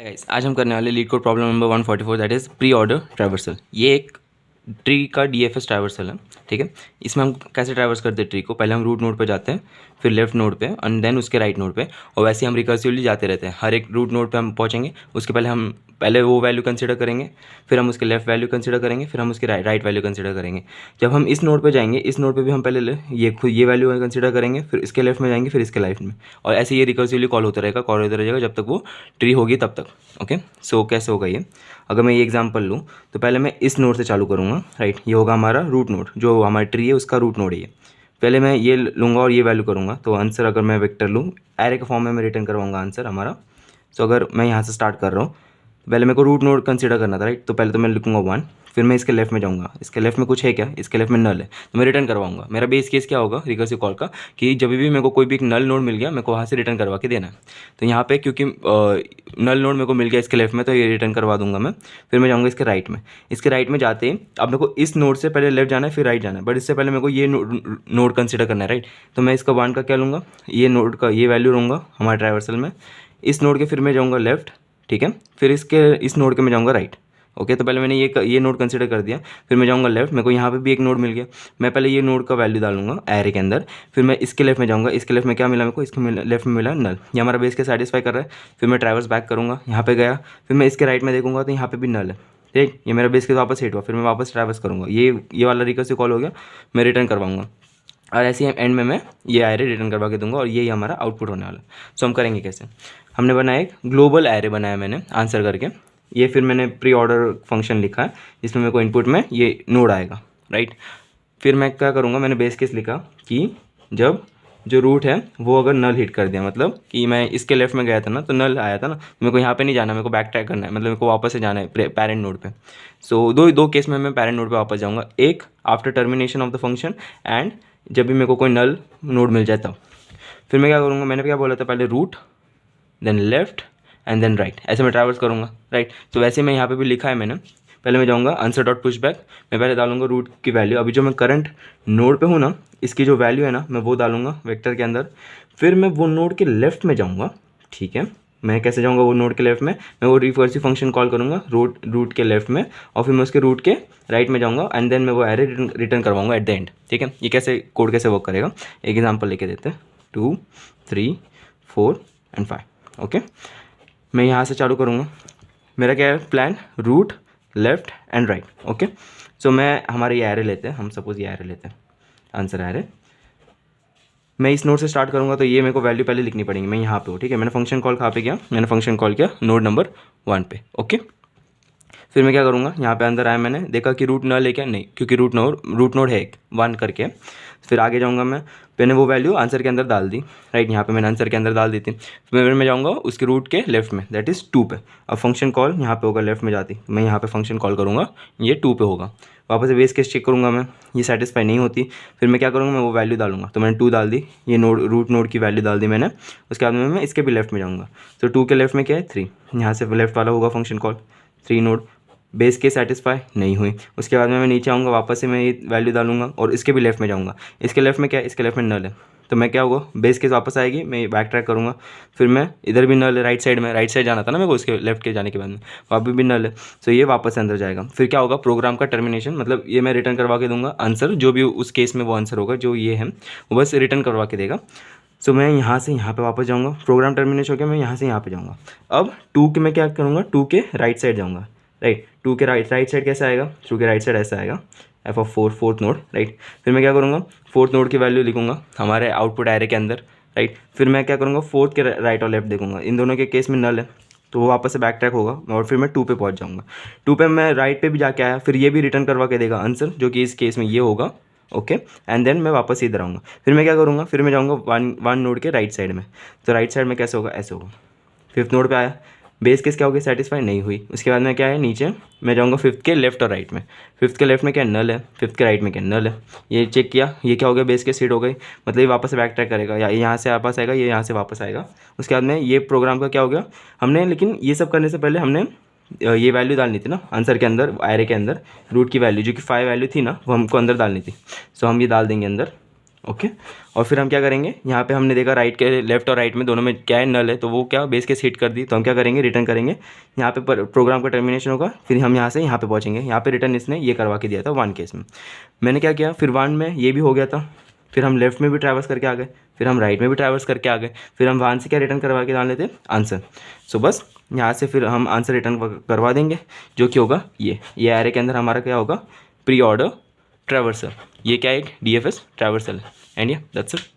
Guys आज हम करने वाले leet code problem number 144 that is pre order traversal. ये एक ट्री का डीएफएस ट्रैवर्सल है, ठीक है। इसमें हम कैसे ट्रैवर्स करते हैं ट्री को, पहले हम रूट नोड पे जाते हैं, फिर लेफ्ट नोड पे एंड देन उसके राइट नोड पे, और वैसे हम रिकर्सिवली जाते रहते हैं। हर एक रूट नोड पे हम पहुँचेंगे, उसके पहले हम वो वैल्यू कंसिडर करेंगे, फिर हम उसके लेफ्ट वैल्यू कंसिडर करेंगे, फिर हम उसके राइट वैल्यू कंसिडर करेंगे। जब हम इस नोड पे जाएंगे, इस नोड पे भी हम पहले ये वैल्यू कंसिडर करेंगे, फिर इसके लेफ्ट में जाएंगे, फिर इसके राइट में, और ऐसे ये रिकर्सिवली कॉल होता रहेगा जब तक वो ट्री होगी तब तक। ओके, सो कैसे होगा ये, अगर मैं ये एग्जांपल लूँ तो पहले मैं इस नोड से चालू करूँगा, राइट। ये होगा हमारा रूट नोड, जो हमारी ट्री है उसका रूट नोड है ये। पहले मैं ये लूँगा और ये वैल्यू करूँगा, तो आंसर अगर मैं वेक्टर लूँ, एरे के फॉर्म में मैं रिटर्न करवाऊँगा आंसर हमारा। सो अगर मैं यहाँ से स्टार्ट कर रहा हूँ, पहले मेरे को रूट नोड कंसीडर करना था, राइट। तो पहले तो मैं लिखूँगा 1, फिर मैं इसके लेफ्ट में जाऊँगा, इसके लेफ्ट में कुछ है क्या, इसके लेफ्ट में नल है, तो मैं रिटर्न करवाऊँगा। मेरा बेस केस क्या होगा रिकर्सिव कॉल का, कि जब भी मेरे को कोई भी एक नल नोड मिल गया, मेरे को वहाँ से रिटर्न करवा के देना है। तो यहाँ पे क्योंकि नल नोड मेरे को मिल गया इसके लेफ्ट में, तो ये रिटर्न करवा दूंगा मैं। फिर मैं जाऊँगा इसके राइट में, इसके राइट में जाते ही अब मेरे को इस नोड से पहले लेफ्ट जाना है, फिर राइट जाना है, बट इससे पहले मेरे को ये नोड कंसिडर करना है, राइट। तो मैं इसका 1 का क्या लूँगा, ये नोड का ये वैल्यू लूँगा हमारे ट्रैवर्सल में, इस नोड के फिर मैं जाऊँगा लेफ्ट, ठीक है, फिर इस नोड के मैं जाऊँगा राइट। ओके, तो पहले मैंने ये नोड कंसिडर कर दिया, फिर मैं जाऊँगा लेफ्ट, मेरे को यहाँ पे भी एक नोड मिल गया, मैं पहले ये नोड का वैल्यू डालूंगा एरे के अंदर, फिर मैं इसके लेफ्ट में जाऊँगा, इसके लेफ्ट में क्या मिला मेरे को, लेफ्ट में मिला नल, ये हमारा बेस के सेटिस्फाई कर रहा है। फिर मैं ट्रैवर्स बैक करूँगा, यहाँ पे गया, फिर मैं इसके राइट में देखूँगा तो यहाँ पे भी नल है, ठीक। ये मेरा बेस के वापस हिट हुआ, फिर मैं वापस ट्रैवर्स करूँगा, ये वाला रिकर्सिव कॉल हो गया, मैं रिटर्न करवाऊँगा, और ऐसे ही एंड में मैं ये एरे रिटर्न करवा के दूंगा, और यही हमारा आउटपुट होने वाला है। सो हम करेंगे कैसे, हमने बनाया एक ग्लोबल एरे बनाया मैंने आंसर करके, ये फिर मैंने प्री ऑर्डर फंक्शन लिखा है जिसमें मेरे को इनपुट में ये नोड आएगा, राइट। फिर मैं क्या करूँगा, मैंने बेस केस लिखा कि जब जो रूट है वो अगर नल हिट कर दिया, मतलब कि मैं इसके लेफ्ट में गया था ना, तो नल आया था ना, मेरे को यहाँ पे नहीं जाना, मेरे को बैक ट्रैक करना है, मतलब मेरे को वापस से जाना है पेरेंट नोड पे। सो दो केस में मैं पेरेंट नोड पे वापस जाऊँगा, एक after termination of the function and जब भी मेरे को कोई नल नोड मिल जाए तब। फिर मैं क्या करूँगा, मैंने क्या बोला था, पहले root then left and then right, ऐसे मैं ट्रैवर्स करूँगा, राइट। तो वैसे मैं यहाँ पे भी लिखा है मैंने, पहले मैं जाऊँगा आंसर डॉट पुश बैक, मैं पहले डालूंगा रूट की वैल्यू, अभी जो मैं करंट नोड पे हूँ ना, इसकी जो वैल्यू है ना, मैं वो डालूंगा वेक्टर के अंदर। फिर मैं वो नोड के लेफ्ट में जाऊँगा, ठीक है। मैं कैसे जाऊँगा वो नोड के लेफ्ट में, मैं वो रिकर्सिव फंक्शन कॉल करूँगा रूट के लेफ्ट में, और फिर मैं उसके रूट के राइट में जाऊँगा एंड देन मैं वो एरे रिटर्न करवाऊँगा एट द एंड, ठीक है। ये कैसे कोड कैसे वर्क करेगा, एक एग्जाम्पल लेके देते हैं, 2 3 4 एंड 5। ओके, मैं यहाँ से चालू करूँगा, मेरा क्या है plan, root left and right. Okay, so मैं हमारे ये एरे लेते हैं, हम सपोज ये एरे लेते हैं, आंसर एरे। मैं इस नोड से स्टार्ट करूँगा, तो ये मेरे को वैल्यू पहले लिखनी पड़ेगी, मैं यहाँ पे हूँ, ठीक है। मैंने फंक्शन कॉल कहाँ पे किया, मैंने फंक्शन कॉल किया नोड नंबर 1 पे। ओके, फिर मैं क्या करूँगा, यहाँ पे अंदर आया, मैंने देखा कि रूट नल है क्या, नहीं, क्योंकि रूट नोड है 1 करके। फिर आगे जाऊँगा, मैंने वो वैल्यू आंसर के अंदर डाल दी, राइट। यहाँ पे मैंने आंसर के अंदर डाल दी थी। फिर मैं जाऊँगा उसके रूट के लेफ्ट में, दैट इज़ 2 पे। अब फंक्शन कॉल यहाँ पे होगा लेफ्ट में जाती, मैं यहाँ पे फंक्शन कॉल करूँगा, ये 2 पे होगा। वापस से बेस केस चेक करूँगा मैं, ये सेटिस्फाई नहीं होती, फिर मैं क्या करूँगा, मैं वो वैल्यू डालूंगा, तो मैंने 2 डाल दी, ये रूट नोड की वैल्यू डाल दी मैंने। उसके बाद में मैं इसके भी लेफ्ट में जाऊँगा, तो 2 के लेफ्ट में क्या है 3, यहाँ से लेफ्ट वाला होगा फंक्शन कॉल 3 नोड, बेस के सेटिस्फाई नहीं हुई। उसके बाद में मैं नीचे आऊँगा, वापस से मैं ये वैल्यू डालूंगा और इसके भी लेफ्ट में जाऊँगा, इसके लेफ्ट में क्या है, इसके लेफ्ट में नल है, तो मैं क्या होगा, बेस केस वापस आएगी, मैं बैक ट्रैक करूँगा, फिर मैं इधर भी नल है, राइट साइड जाना था ना मेरे को, उसके लेफ्ट के जाने के बाद में वहाँ भी नल है, तो ये वापस अंदर जाएगा। फिर क्या होगा, प्रोग्राम का टर्मिनेशन, मतलब ये मैं रिटर्न करवा के दूंगा आंसर, जो भी उस केस में वो आंसर होगा जो ये है, वो बस रिटर्न करवा के देगा। सो मैं यहाँ से यहाँ पे वापस जाऊँगा, प्रोग्राम टर्मिनेशन हो गया, मैं यहाँ से यहाँ पे जाऊँगा। अब 2 के मैं क्या करूँगा, 2 के राइट साइड जाऊँगा, राइट। 2 के राइट साइड कैसे आएगा, 2 के राइट साइड ऐसा आएगा, f(4) फोर्थ नोड, राइट। फिर मैं क्या करूँगा, फोर्थ नोड की वैल्यू लिखूँगा हमारे आउटपुट एरे के अंदर, राइट। फिर मैं क्या करूँगा, फोर्थ के राइट और लेफ्ट देखूँगा, इन दोनों के केस में नल है, तो वो वापस से बैक ट्रैक होगा, और फिर मैं 2 पे पहुँच जाऊँगा। 2 पे मैं राइट पे भी जाके आया, फिर ये भी रिटर्न करवा के देगा आंसर, जो कि इस केस में ये होगा। ओके, एंड देन मैं वापस इधर आऊँगा, फिर मैं क्या करूँगा, फिर मैं जाऊँगा वन नोड के राइट साइड में, तो राइट साइड में कैसे होगा, ऐसे होगा। 5th नोड पे आया, बेस केस क्या हो गया, सेटिस्फाई नहीं हुई। उसके बाद में क्या है, नीचे मैं जाऊँगा 5th के लेफ्ट और राइट में, 5th के लेफ्ट में क्या नल है, 5th के राइट में क्या नल है, ये चेक किया, ये क्या हो गया, बेस केस हिट हो गई, मतलब ये वापस से बैक ट्रैक करेगा, या यहाँ से वापस आएगा, ये यहाँ से वापस आएगा। उसके बाद में ये प्रोग्राम का क्या हो गया, हमने, लेकिन ये सब करने से पहले हमने ये वैल्यू डालनी थी ना आंसर के अंदर, एरे के अंदर रूट की वैल्यू, जो कि 5 वैल्यू थी ना, वो हमको अंदर डालनी थी। सो हम ये डाल देंगे अंदर। ओके। और फिर हम क्या करेंगे, यहाँ पे हमने देखा राइट के लेफ्ट और राइट में दोनों में क्या है, नल है, तो वो क्या बेस केस हिट कर दी, तो हम क्या करेंगे, रिटर्न करेंगे। यहाँ पे प्रोग्राम का टर्मिनेशन होगा, फिर हम यहाँ से यहाँ पे पहुँचेंगे। यहाँ पे रिटर्न इसने ये करवा के दिया था 1 केस में। मैंने क्या किया, फिर 1 में ये भी हो गया था, फिर हम लेफ्ट में भी ट्रैवर्स करके आ गए, फिर हम राइट में भी ट्रैवर्स करके आ गए, फिर हम 1 से क्या रिटर्न करवा के डाल लेते आंसर। सो बस यहाँ से फिर हम आंसर रिटर्न करवा देंगे, जो कि होगा ये एरे के अंदर हमारा क्या होगा, प्री ऑर्डर ट्रैवर्सल। ये क्या है, एक DFS ट्रैवर्सल है। एंड ये दैट्स इट।